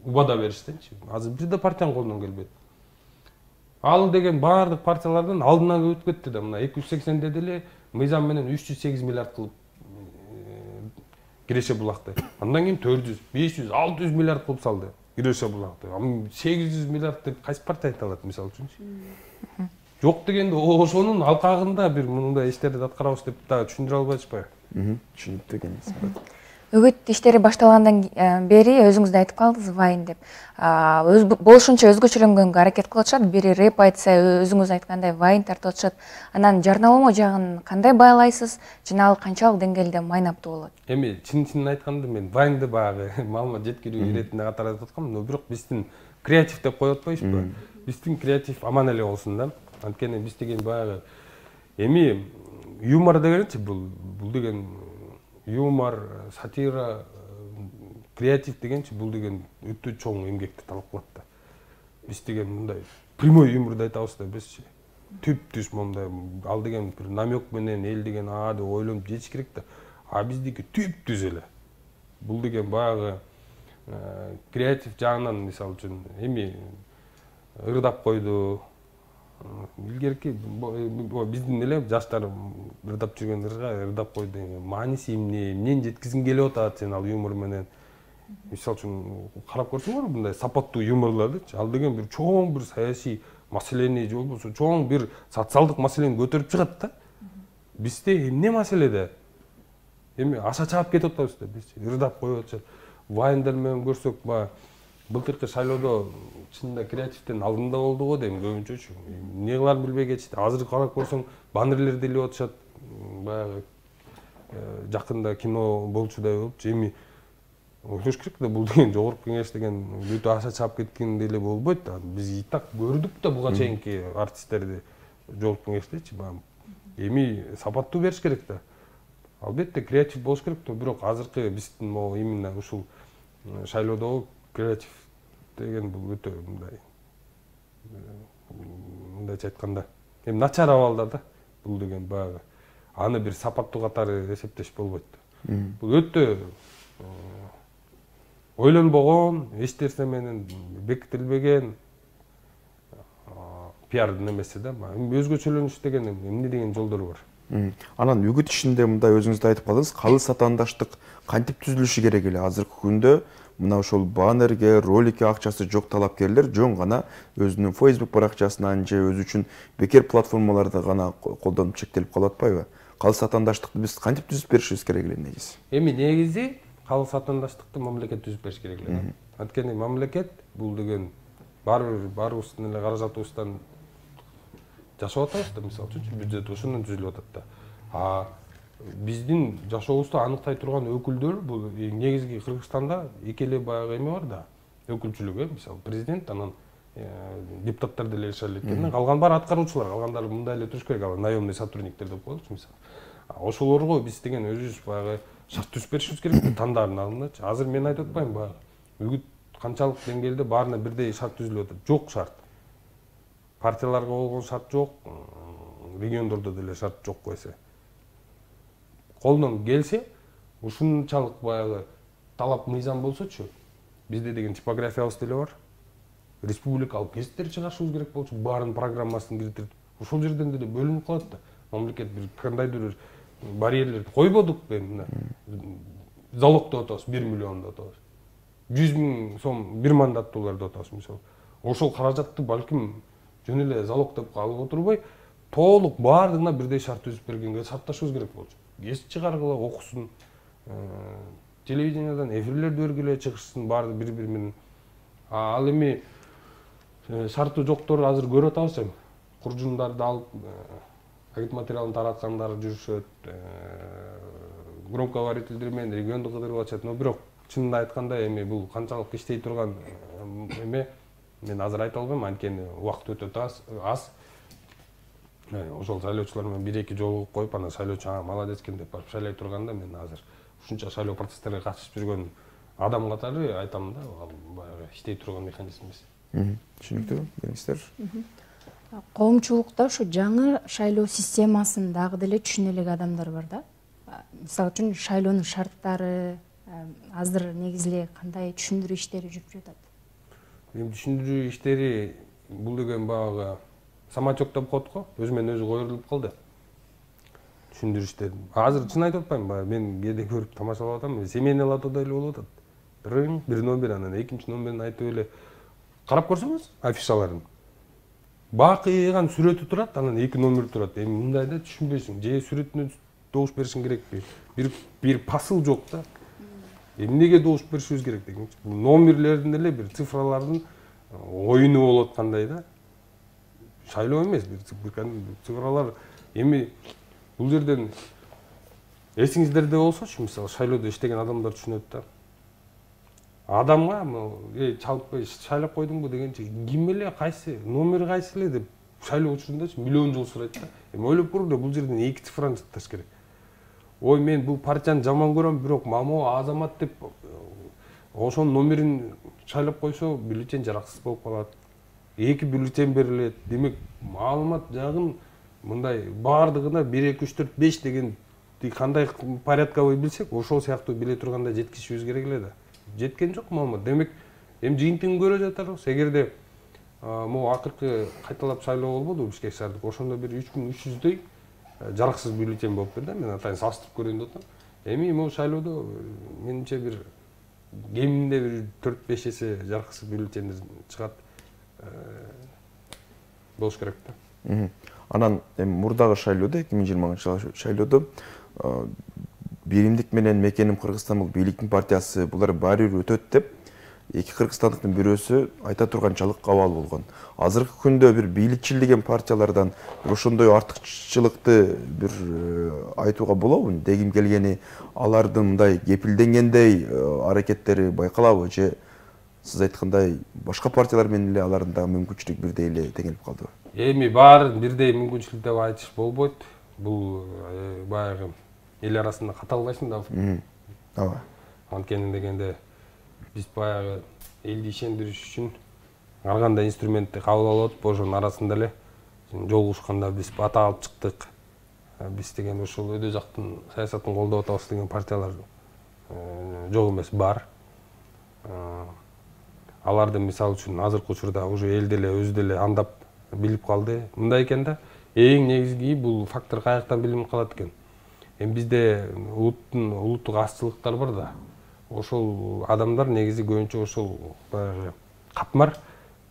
G: убада бериштенчи. Азыр бир да партиянын колунан келбейт. Ал деген баардык партиялардан алдынан өтүп кетти да. Мына 280 деди эле мыйзам менен 308 миллиард кылып Киреше булакты. Андан кийин 400, 500, 600 миллиард кылып салды. Киреше булакты. 800 миллиард деп кайсы партия айта алат мисалы үчүнчү? Жок дегенде ошонун алкагында бир мындай иштерди аткарабыз деп дагы түшүндүрө албай атышпайбы?
E: Түшүнүктүү экенсиз.
F: Үгүт иштери башталгандан бери өзүңүз да айтып калдыңыз, Вайн деп. Болушунча өзгөчөлөнгөнгө аракет кылып атышат. Бири рэп айтса, өзүңүз айткандай Вайн тартып атышат. Анан жарнамалоо жагын кандай баалайсыз? Жана ал канчалык деңгээлде майнаптуу болот?
G: Эми чын айтканда мен Вайнды багы маалымат жеткирүү иретинде катары айтып аткам, но бирок биздин креатив деп коюп атпайбызбы? Биздин креатив аман эле болсун да. Анткени биз деген багы эми юмор дегенчи бул деген юмор, сатира, креатив дегенчи бул деген өтө чоң эмгекти талап кылат да. Биз деген мындай прямой юморду айтабыз да бизчи. Түп-түз мындай ал деген бир намек менен эл деген деп ойлонуп жетиш керек да. А биздики түп-түз эле. Бул деген баягы креатив жагынан мисалы үчүн эми ырдап койду. Илгерки биздин эле жаштар ырдап жүргөн ырдап койду. Мааниси эмне, эмнени жеткизгиң келип атат сен ал юмор менен. Мисалы үчүн карап көрсөңөр мындай сапаттуу юморлардычы. Ал деген бир чоң бир саясий маселени же болбосо чоң бир социалдык маселени көтөрүп чыгат да. бизде эмне маселеде? Эми аша чаап кетип атабыз да, биз ырдап коюп атышат. Вайндар менен көрсөк, баягы былтыркы шайлоодо чынында креативден алдында болду го дейм көбүнчөчү. Эмне кыларын билбей кетишти. Азыр карап көрсөң, баннерлерди илип атышат. Баягы жакында кино болчудай болупчу. Эми ойлош керек да, бул деген жогорку кеңеш деген бүтө аша чаап кеткен деле болбойт да. Биз и так көрдүк да буга чейинки артисттерди жогорку кеңештечи. Эми сапаттуу бериш керек да. Албетте креатив болуш керек да, бирок азыркы биздин могу именно ушул шайлоодогу креатив деген бул өтө мындайча айтканда эми начар абалда да. Бул деген баягы аны бир сапаттуу катары эсептеш болбойт да. Бул өтө ойлонбогон, эч нерсе менен бекитилбеген пиар немеси да. Өзгөчөлөнүш деген эмне деген жолдору бар.
E: Анан үгүт ишинде мындай өзүңүз да айтып калдыңыз, калыс атаандаштык кантип түзүлүшү керек эле? Азыркы күндө мына ошол баннерге, роликке акчасы жок талапкерлер жөн гана өзүнүн Facebook баракчасынан же өзү үчүн бекер платформаларда гана колдонуп чектелип калып атпайбы? Калыс атаандаштыкты биз кантип түзүп беришибиз керек эле негизи?
G: Эми негизи калыс атаандаштыкты мамлекет түзүп бериш керек эле. Анткени мамлекет бул деген баарыбыздын эле каражатыбыздан жашап атабыз да, мисалы үчүн бюджет ошондон түзүлүп атат да. Биздин жашообузду аныктай турган өкүлдөр бул негизги Кыргызстанда эки эле баягы эме бар да, өкүлчүлүк, мисалы президент, анан депутаттар деле решали эткенден, калган баары аткаруучулар, калгандары мындай эле туруш керек, наемный сотрудниктер деп коелучу мисалы. Ошолорго биз деген өзүбүз баягы шарт түзүп беришибиз керек да, тандардын алдындачы. Азыр мен айтып атпайм баягы. Үгүт канчалык деңгээлде баарына бирдей шарт түзүлүп атат? Жок шарт. Партияларга болгон шарт жок, региондордо деле шарт жок койсо. Колдон келсе, ушунчалык баягы талап мыйзам болсочу, бизде деген типографиябыз деле бар. Республикалык гезиттер чыгарышыбыз керек болчу, баарын программасын киргизип, ошол жерден деле бөлүнүп калат да. Мамлекет бир кандайдыр бир барьерлерди койбодук мына. Залог деп атабыз, 1 миллион деп атабыз. 100 000 сом бир мандаттуулар деп атабыз мисалы. Ошол каражатты балким жөн эле залог деп алып отурбай, толук баардыгына бирдей шарт түзүп бергенге шартташыбыз керек болчу. Гезит чыгаргыла, окусун, телевидениядан эфирлерди бергиле, чыгышсын баары бири-бири менен. Ал эми шарты жоктор азыр көрүп атабыз эми. Куржундарды алып, агит материалын тараткандар жүрүшөт, громкоговорительдер менен регионду кыдырып атышат. Но бирок чынын айтканда эми бул канчалык иштей турган эме мен азыр айта албайм, анткени убакыт өтө аз. Ошол шайлоочулар менен бир-эки жолугуп коюп, анан шайлоочу молодец экен деп барып шайлай турганда мен азыр ушунча шайлоо процесстерине катышып жүргөн адам катары айтам да, ал баягы иштей турган механизм эмес.
E: Түшүнүктүү, бериңиздер.
I: Коомчулукта ушу жаңы шайлоо системасын дагы деле түшүнө элек адамдар бар да. Мисалы үчүн шайлоонун шарттары азыр негизи эле кандай түшүндүрүү иштери жүрүп жатат?
G: Эми түшүндүрүү иштери бул деген баягы самачок деп коет го, өзү менен өзү койрулуп калды. Түшүндүрүү иштери. Азыр чын айтып атпайм, мен кээде көрүп тамашалап атам, семейный лотодо эле болуп атат. Бир номер, анан экинчи номерин айтып эле карап көрсөңүз афишаларын. Бакыйган сүрөтү турат, анан 2 номер турат. Эми мындайда түшүнбөйсүң, же сүрөтүнө добуш беришиң керекпи? Бир посыл жок да. Эмнеге добуш беришибиз керек деген. Бул номерлердин эле бир цифралардын оюну болуп аткандай да. Шайлоо эмес, бир цифралар. Эми бул жерден эсиңиздерде болсочу, мисалы шайлоодо иштеген адамдар түшүнөт да. Адамга чалып шайлап койдуңбу дегенче ким эле кайсы номери кайсы эле деп шайлоо учурундачы миллион жол сурайт да. Эми ойлоп көргүлө, бул жерден 2 цифраны жытташ керек. Ой, мен бул партияны жаман көрөм, бирок мамоо азамат деп ошонун номерин шайлап койсо бюллетень жараксыз болуп калат. 2 бюллетень берилет. Демек, маалымат жагын мындай баардыгына 1 2 3 4 5 деген кандай порядковый билсек, ошол сыяктуу биле тургандай жеткизишибиз керек эле да. Жеткен жок маалымат. Демек, эми жыйынтыгын көрө жатабыз. Эгерде могу акыркы кайталап шайлоо болбоду Бишкек шаардык, ошондо бир 3300дөй жараксыз бюллетень болуп берди. Мен атайын салыштырып көрөйүн деп атам. Эми могу шайлоодо менимче бир кеминде бир 4-5 эсе жараксыз бюллетендер чыгат болуш керек да.
E: Анан мурдагы шайлоодо 2020 шайлоодо биримдик менен мекеним Кыргызстан бул бийликтин партиясы булар баары бир өтөт деп эки кыргызстандыктын бирөөсү айта турганчалык кабыл болгон. Азыркы күндө бир бийликчил деген партиялардан ошондой артыкчылыкты бир айтууга болобу? Дегим келгени алардын мындай кепилденгендей аракеттери байкалабы же сиз айткандай башка партиялар менен эле алардын дагы мүмкүнчүлүк бирдей эле теңелип калдыбы?
G: Эми баарын бирдей мүмкүнчүлүк деп айтыш болбойт. Бул баягы эл арасында каталбайсың да.
E: Ооба.
G: Анткени дегенде биз баягы элди ишендириш үчүн ар кандай инструментти кабыл алып атып, ошонун арасында эле жолугушканда биз бата алып чыктык. Биз деген ошол өйдө жактын саясатын колдоп атабыз деген партиялар жок эмес, бар. Аларды мисалы үчүн азыркы учурда уже эл деле өзү деле андап билип калды. Мындай экен да, эң негизги бул фактор каяктан билинип калат экен. Эми бизде улуттук азчылыктар бар да. Ошол адамдар негизи көбүнчө ошол баягы катмар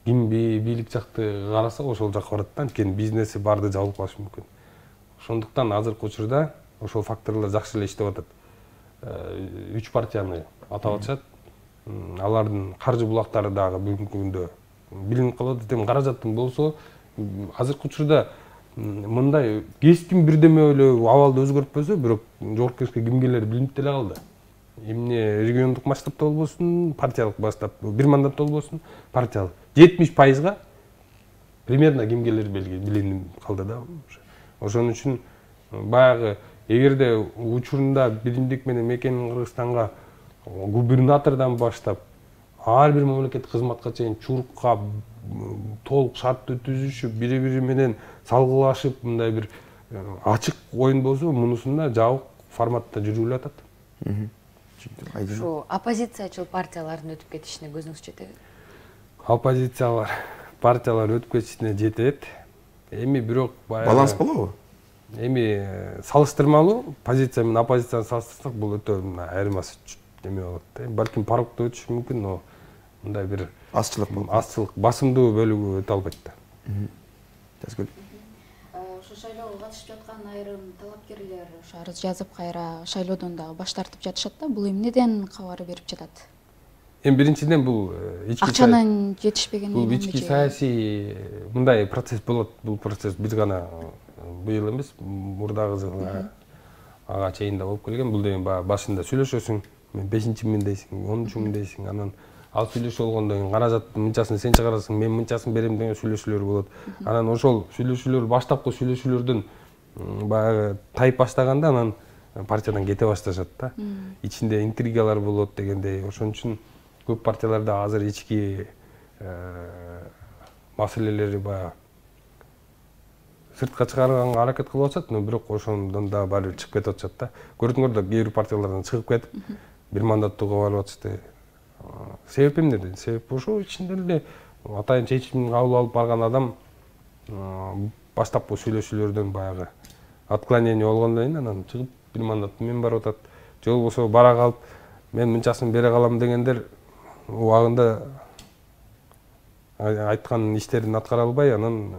G: ким бийлик жакты караса ошол жакка барат да, анткени бизнеси барды жабылып калышы мүмкүн. Ошондуктан азыркы учурда ошол факторлор жакшы эле иштеп атат. 3 партияны атап атышат. Алардын каржы булактары дагы бүгүнкү күндө билинип калат. Эми каражаттын болсо азыркы учурда мындай кескин бирдеме эле абалды өзгөртпөсө, бирок жогорку кимгелер билинип деле калды. Эмне региондук масштабта болбосун, партиялык масштабта, бир мандатта болбосун, партиялык 70%га примерно кимгелер билинип калды да. Ошон үчүн баягы эгерде учурунда биримдик менен мекеним Кыргызстанга губернатордон баштап ар бир мамлекеттик кызматка чейин чурукка толук шарт түзүшүп, бири-бири менен салгылашып, мындай бир ачык оюн болсо, мунусунда жабык форматта жүрүп эле атат.
F: Шу оппозициячыл партиялардын өтүп кетишине көзүңүз жетеби?
G: Оппозициялар, партиялар өтүп кетишине жетет. Эми бирок
E: баланс болобу?
G: Эми салыштырмалуу позиция менен оппозицияны салыштырсак, бул өтө айырмасы эме болот. Балким парокто өтүшү мүмкүн, но мындай бир
E: азчылык болот.
G: Азчылык, басымдуу бөлүгү өтө албайт да.
E: Тескөл.
H: Ошо шайлоого катышып жаткан айрым талапкерлер арыз жазып кайра шайлоодон дагы баш тартып жатышат да. Бул эмнеден кабар берип жатат?
G: Эми биринчиден бул
H: акчанын жетишпегени.
G: Бул ички саясий мындай процесс болот. Бул процесс биз гана быйыл эмес, мурдагы жылы ага чейин да болуп келген. Бул деген башында сүйлөшөсүң, мен 5-мин дейсиң, 10-мин дейсиң, анан ал сүйлөшүп болгондон кийин каражаттын мынчасын сен чыгарасың, мен мынчасын берем деген сүйлөшүүлөр болот. Анан ошол сүйлөшүүлөр баштапкы сүйлөшүүлөрдөн баягы тайып баштаганда анан партиядан кете башташат да. Ичинде интригалар болот дегендей. Ошон үчүн көп партияларда азыр ички маселелери баягы сыртка чыгарганга аракет кылып атышат, но бирок ошондон да баары бир чыгып кетип атышат да. Көрдүңөр да, кээ бир партиялардан чыгып кетип, бир мандаттууга барып атышты. Себеп эмнеде? Себеп ошо ичинде эле атайын чечимин кабыл алып барган адам баштапкы сүйлөшүүлөрдөн баягы отклонение болгондон кийин анан чыгып бир мандатты мен барып атат. Же болбосо бара калып мен мынчасын бере калам дегендер убагында айткан иштерин аткара албай, анан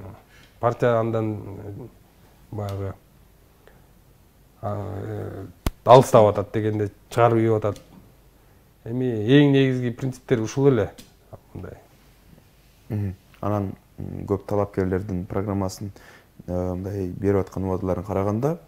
G: партия андан баягы алыстап атат дегенде чыгарып ийип атат. Эми эң негизги принциптер ушул эле. Мындай.
E: Анан көп талапкерлердин программасын мындай берип аткан убадаларын караганда,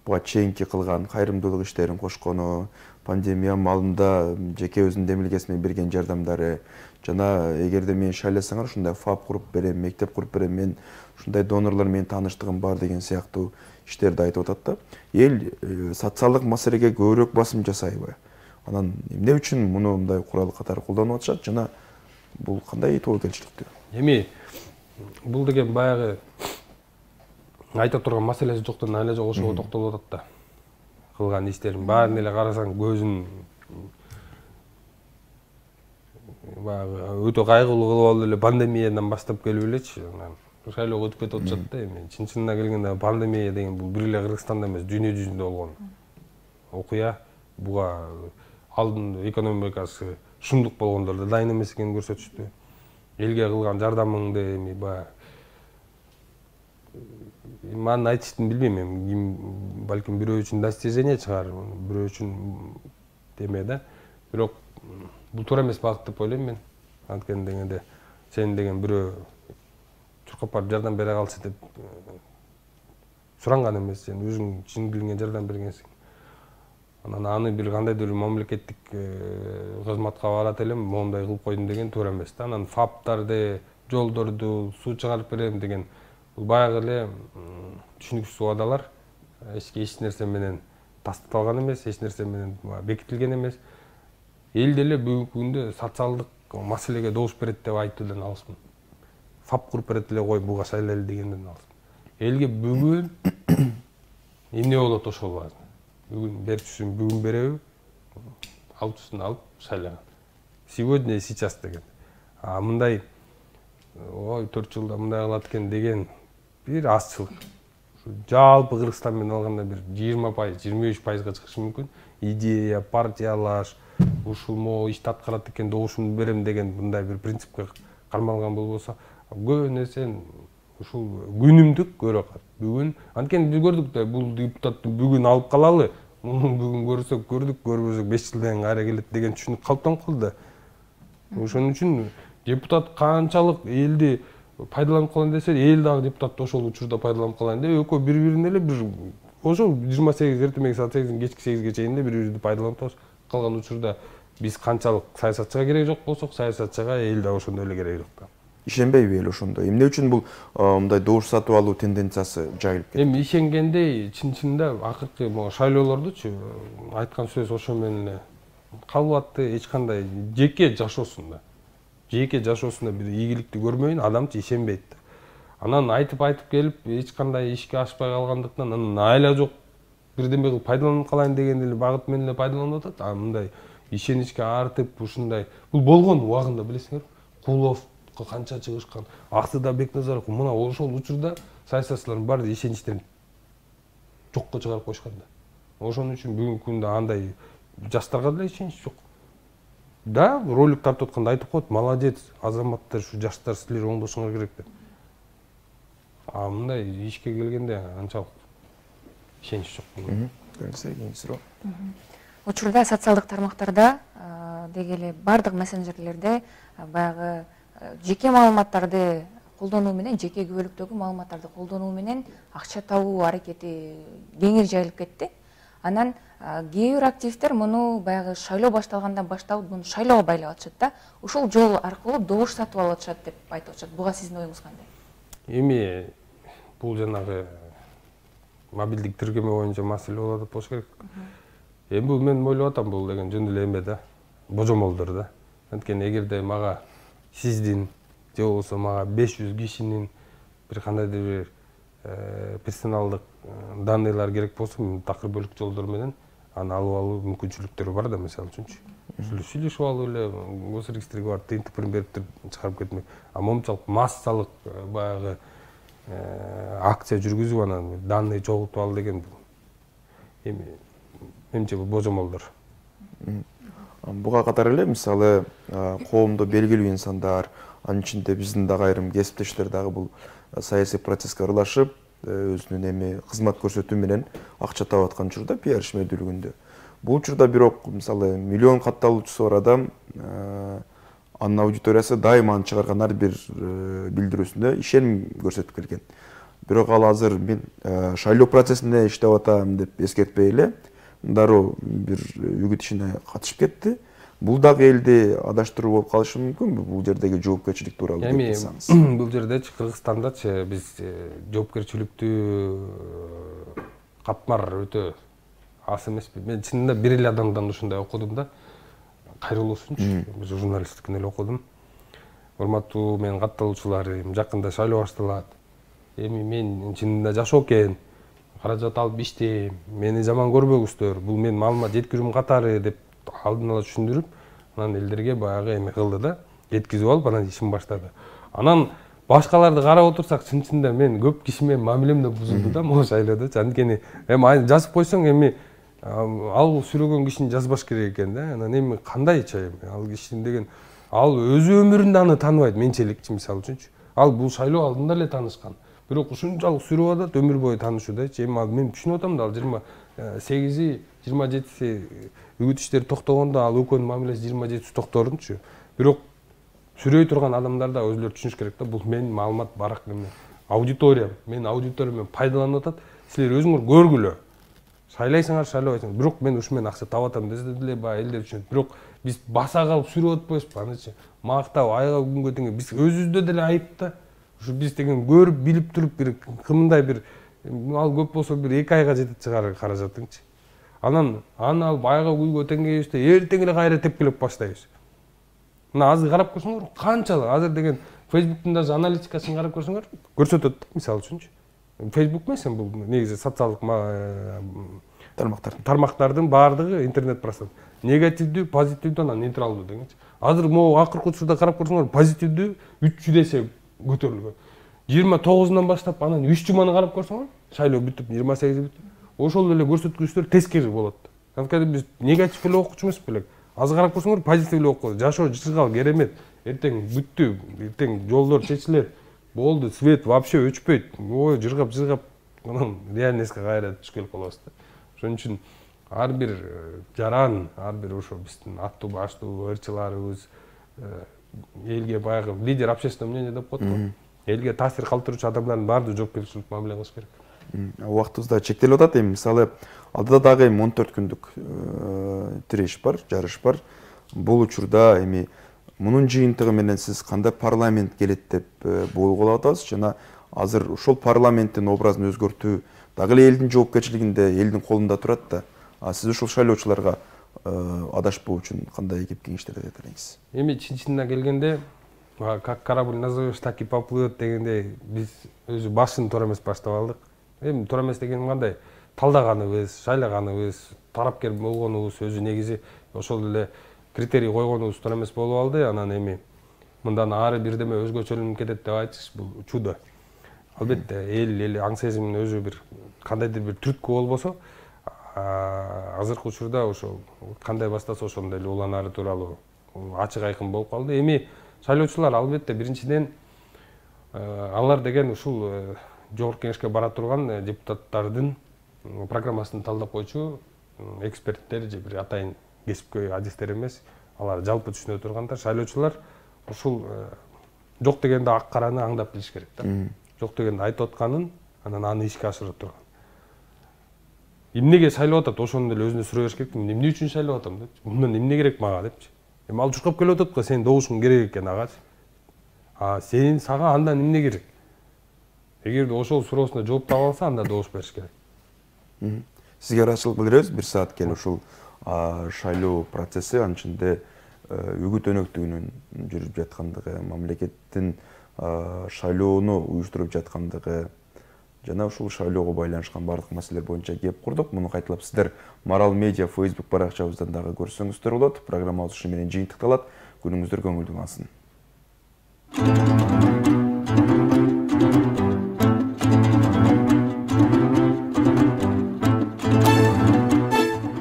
E: буга чейинки кылган кайрымдуулук иштерин кошкону, пандемия маалында жеке өзүнүн демилгеси менен берген жардамдары, жана эгерде мени шайласаңар ушундай ФАП куруп берем, мектеп куруп берем, мен ушундай донорлор менен тааныштыгым бар деген сыяктуу иштерди айтып атат да. Эл социалдык маселеге көбүрөөк басым жасайбы? Анан эмне үчүн муну мындай курал катары колдонуп атышат жана бул кандай тобокелчиликтүү?
G: Эми бул деген баягы айта турган маселеси жоктон эле жок, ошого токтолуп атат да. Кылган иштерин баарын эле карасаң көзүн баягы өтө кайгылуу кылып алып эле пандемиядан баштап келип элечи. Шайлоого өтүп кетип атышат да. Эми чын-чынына келгенде пандемия деген бул бир эле Кыргызстанда эмес, дүйнө жүзүндө болгон окуя. Буга алдын экономикасы шумдук болгондордо дайын эмес экенин көрсөтүштү. Элге кылган жардамыңды эми баягы Маны айтыштын билбейм эми, ким балким бирөө үчүн достижение чыгар, бирөө үчүн деме да. Бирок бул туура эмес багыт деп ойлойм мен. Анткени дегенде сен деген бирөө чуркап барып жардам бере калса деп суранган эмес, сен өзүң чын билген жардам бергенсиң. Анан аны бир кандайдыр бир мамлекеттик кызматка барат элем, моундай кылып койдум деген туура эмес да. Анан фаптарды, жолдорду суу чыгарып берем деген бул баягы эле түшүнүксүз убадалар. Эч нерсе менен тастыкталган эмес, эч нерсе менен бекитилген эмес. Эл деле бүгүнкү күндө социалдык маселеге добуш берет деп айтуудан алысмын. Фап куруп берет эле кой буга шайлайлы дегенден алысмын. Элге бүгүн эмне болот ошол важно. Бүгүн берчүсүн бүгүн береби, алчысын алып шайлаган. Сегодня и сейчас деген. А мындай ой 4 жылда мындай кылат экен деген бир азчылык. Жалпы Кыргызстан менен алганда бир 20%, 23%га чыгышы мүмкүн. Идея, партиялаш, ушул могу ишти аткарат экен, добушумду берем деген мындай бир принципке кармалган болбосо, көбүнө сен ушул күнүмдүк көрө кат. Бүгүн анткени биз көрдүк да, бул депутатты бүгүн алып калалы, муну бүгүн көрсөк көрдүк, көрбөсөк 5 жылдан кайра келет деген түшүнүк калыптанып калды. Ошон үчүн депутат канчалык элди пайдаланып калайын десе, эл дагы депутатты ошол учурда пайдаланып калайын деп, экөө бири-бирине эле бир ошол 28 эртең саат 8 кечки 8ге чейин бири-бирди пайдаланып калган учурда биз канчалык саясатчыга керек жок болсок, саясатчыга эл да ошондой эле керек жок да.
E: Ишенбейби эл ошондой? Эмне үчүн бул мындай добуш сатып алуу тенденциясы жайылып кетти?
G: Эми ишенгендей чын-чынында акыркы могу шайлоолордучу айткан сөз ошо менен эле кабыл атты, эч кандай жеке жашоосунда бир ийгиликти көрмөйүн, адамчы ишенбейт да. Анан айтып келип эч кандай ишке ашпай калгандыктан анан айла жок бирдеме кылып пайдаланып калайын деген эле багыт менен эле пайдаланып атат. А мындай ишеничке артып ушундай бул болгон убагында билесиңер, Куловго канча чыгышкан, Актыда Бекназаров мына ошол учурда саясатчылардын баары ишеничтерин жокко чыгарып койшкан да. Ошон үчүн бүгүнкү күндө андай жаштарга деле ишенич жок. Да, ролик тартып атканда айтып коет, молодец, азаматтар, ушу жаштар силер оңдошуңар керек деп. А мындай ишке келгенде анчалык ишенич жок.
E: Кийинки суроо.
F: Учурда социалдык тармактарда деги эле бардык мессенджерлерде баягы жеке маалыматтарды колдонуу менен, жеке күбөлүктөгү маалыматтарды колдонуу менен акча табуу аракети кеңири жайылып кетти. Анан кээ бир активисттер муну баягы шайлоо башталгандан баштап муну шайлоого байлап атышат да. Ушул жол аркылуу добуш сатып алып атышат деп айтып атышат. Буга сиздин оюңуз кандай?
G: Эми бул жанагы мобилдик тиркеме боюнча маселе болот болуш керек. Эми бул мен ойлоп атам, бул деген жөн эле эме да, божомолдор да. Анткени эгерде мага сиздин же болбосо мага 500 кишинин бир кандайдыр бир персоналдык данныйлар керек болсо, мен такыр бөлүк жолдор менен аны алып алуу мүмкүнчүлүктөрү бар да, мисалы үчүнчү. Сүйлөшүп алып эле госрегистрге барып тинтипирин берип чыгарып кетмек. А момчалык массалык баягы акция жүргүзүп анан данный чогултуп ал деген эми менимче бул божомолдор.
E: Буга катар эле мисалы коомдо белгилүү инсандар, анын ичинде биздин дагы айрым кесиптештер дагы бул саясий процесске аралашып, өзүнүн эми кызмат көрсөтүү менен акча таап аткан учурда пиар ишмердүүлүгүндө. Бул учурда бирок мисалы миллион катталуучусу бар адам, анын аудиториясы дайыма анын чыгарган ар бир билдирүүсүндө ишеним көрсөтүп келген. Бирок ал азыр мен шайлоо процессинде иштеп атам деп эскертпей эле дароо бир үгүт ишине катышып кетти. Бул дагы элди адаштыруу болуп калышы мүмкүнбү? Бул жердеги жоопкерчилик тууралуу деп айтсаңыз.
G: Эми бул жердечи Кыргызстандачы биз жоопкерчиликтүү катмар өтө аз эмеспи. Мен чынында бир эле адамдан ушундай окудум да. Кайрылуусунчу. Биз журналисттикин эле окудум. Урматтуу менин катталуучуларым, жакында шайлоо башталат. Эми мен чынында жашоо экен, каражат алып иштейм, мени жаман көрбөгүздөр, бул менин маалымат жеткирүүм катары деп алдын ала түшүндүрүп, анан элдерге баягы эме кылды да, жеткизип алып анан ишин баштады. Анан башкаларды карап отурсак, чын-чынында мен көп киши менен мамилем да бузулду да могу шайлоодо. Анткени эми жазып койсоң, эми ал сүйлөгөн кишини жазбаш керек экен да. Анан эми кандайча эми ал кишини деген ал өзү өмүрүндө аны тааныбайт, менчеликчи мисалы үчүнчү. Ал бул шайлоо алдында эле таанышкан. Бирок ушунчалык сүрүп атат өмүр бою таанышуудачы. Эми ал мен түшүнүп атам да, ал 28-и 27-си үгүт иштери токтогондо ал өлкөнүн мамилеси 27-си токторунчу. Бирок сүрөй турган адамдар да өзүлөрү түшүнүш керек да, бул менин маалымат барак эме. Аудиториям, менин аудиториям пайдаланып атат. Силер өзүңөр көргүлө. Шайлайсыңар, шайлабайсыңар. Бирок мен ушу менен акча таап атам десе деле баягы элдер түшүнөт. Бирок биз баса калып сүрүп атпайбызбы анычы? Мактап айга күнгө тең биз өзүбүздө деле айып да. Ушу биз деген көрүп, билип туруп бир кымындай бир ал көп болсо бир 2 айга жетет чыгар каражатыңчы. Анан аны алып айга күнгө теңейбиз да эртең эле кайра тепкилеп баштайбыз. Мына азыр карап көрсөңөр, канчалык азыр деген Facebook'тун даже аналитикасын карап көрсөңөр, көрсөтөт, мисалы үчүнчү. Facebook эмес, бул негизи социалдык тармактардын баардыгы интернет пространство. Негативдүү, позитивдүү, анан нейтралдуу дегенчи. Азыр могу акыркы учурда карап көрсөңөр, позитивдүү 300 эсе көтөрүлгөн. 29-нан баштап анан 3 жуманы карап көрсөңөр, шайлоо бүтүп 28 бүтүп. Ошол эле көрсөткүчтөр тескери болот. Анткени биз негатив эле окучу эмес белек. Азыр карап көрсөңөр, позитив эле окуп, жашоо жыгал керемет. Эртең бүттү, эртең жолдор чечилет. Болду, свет вообще өчпөйт. Ой, жыргап, анан реальностька кайра түшкөлүп калабыз да. Ошон үчүн ар бир жаран, ар бир ошо биздин аттуу баштуу ырчыларыбыз элге баягы лидер общественного мнения деп коет го. Элге таасир калтыруучу адамдардын баардыгы жоопкерчиликтүү мамиле кылыш керек.
E: Убактыбыз да чектелип атат. Эми мисалы алдыда дагы 14 күндүк тиреш бар, жарыш бар. Бул учурда эми мунун жыйынтыгы менен сиз кандай парламент келет деп болгола атасыз жана азыр ошол парламенттин образын өзгөртүү дагы эле элдин жоопкерчилигинде, элдин колунда турат да. Сиз ошол шайлоочуларга адашпоо үчүн кандай кеп кеңештер берет элеңиз?
G: Эми чын-чынына келгенде, как корабль назовешь, так и поплывет дегенде биз өзү башын туура эмес баштап алдык. Эми туура эмес дегеним кандай? Талдаганыбыз, шайлаганыбыз, тарапкер болгонубуз өзү негизи ошол эле критерий койгонубуз туура эмес болуп алды. Анан эми мындан ары бирдеме өзгөчөлүнүп кетет деп айтыш бул чудо. Албетте эл аң сезимин өзү бир кандайдыр бир түрткү болбосо, азыркы учурда ошо кандай баштаса ошондой эле уланары тууралуу ачык айкын болуп калды. Эми шайлоочулар албетте биринчиден алар деген ушул жогорку кеңешке бара турган депутаттардын программасын талдап койчу эксперттер же бир атайын кесипкөй адистер эмес, алар жалпы түшүнө тургандар. Шайлоочулар ушул жок дегенде ак караны аңдап билиш керек да. Жок дегенде айтып атканын, анан аны ишке ашыра турган. Эмнеге шайлап атат, ошону эле өзүнө суроо бериш керек. Мен эмне үчүн шайлап атам деп. Мындан эмне керек мага депчи. Эми ал чуркап келип атат го, сенин добушуң керек экен агачы. Сен сага андан эмне керек? Эгерде ошол суроосуна жооп таба алса, анда добуш бериш керек.
E: Сизге ыраазычылык билдиребиз. Бир саат кел ушул шайлоо процесси анын ичинде үгүт өнөктүгүнүн жүрүп жаткандыгы, мамлекеттин шайлоону уюштуруп жаткандыгы жана ушул шайлоого байланышкан бардык маселелер боюнча кеп курдук. Муну кайталап сиздер Марал Медиа Facebook баракчабыздан дагы көрсөңүздөр болот. Программабыз ушу менен жыйынтыкталат. Күнүңүздөр көңүлдүү болсун.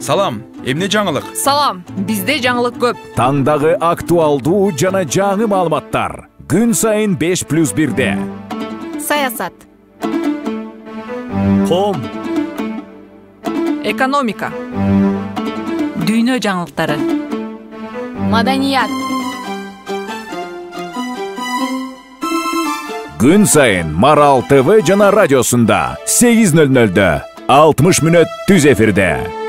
A: Салам, эмне жаңылык?
B: Салам, бизде жаңылык көп.
C: Таңдагы актуалдуу жана жаңы маалыматтар. Күн сайын 5+1-де.
B: Саясат,
C: Ком,
B: экономика,
D: Дүйнө жаңылыктары.
B: маданият.
C: күн сайын Марал ТВ жана радиосунда 8:00-дө 60 мүнөт түз эфирде.